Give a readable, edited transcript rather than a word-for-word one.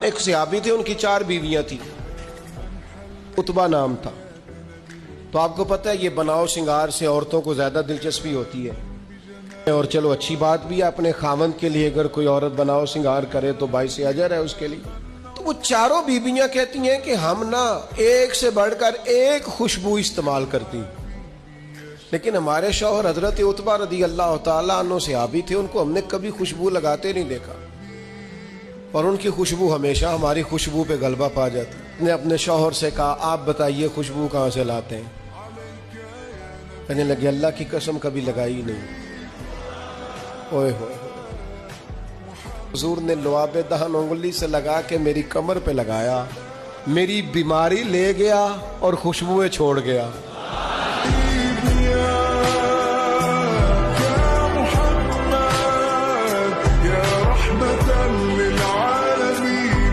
ایک صحابی تھے، ان کی 4 بیویاں تھیں، عتبہ نام تھا۔ تو آپ کو پتہ ہے یہ بناؤ شنگار سے عورتوں کو زیادہ دلچسپی ہوتی ہے، اور چلو اچھی بات بھی ہے، اپنے خاوند کے لیے اگر کوئی عورت بناؤ شنگار کرے تو باعث اجر ہے اس کے لیے۔ تو وہ 4 بیویاں کہتی ہیں کہ ہم نا ایک سے بڑھ کر ایک خوشبو استعمال کرتی ہیں، لیکن ہمارے شوہر حضرت عتبہ رضی اللہ تعالیٰ عنہ صحابی تھے، ان کو ہم نے کبھی خوشبو لگاتے نہیں دیکھا، اور ان کی خوشبو ہمیشہ ہماری خوشبو پہ غلبہ پا جاتی۔ نے اپنے شوہر سے کہا آپ بتائیے خوشبو کہاں سے لاتے ہیں؟ کہنے لگے اللہ کی قسم کبھی لگائی نہیں۔ اوئے ہوئے، حضور نے لعاب دہن انگلی سے لگا کے میری کمر پہ لگایا، میری بیماری لے گیا اور خوشبوئیں چھوڑ گیا۔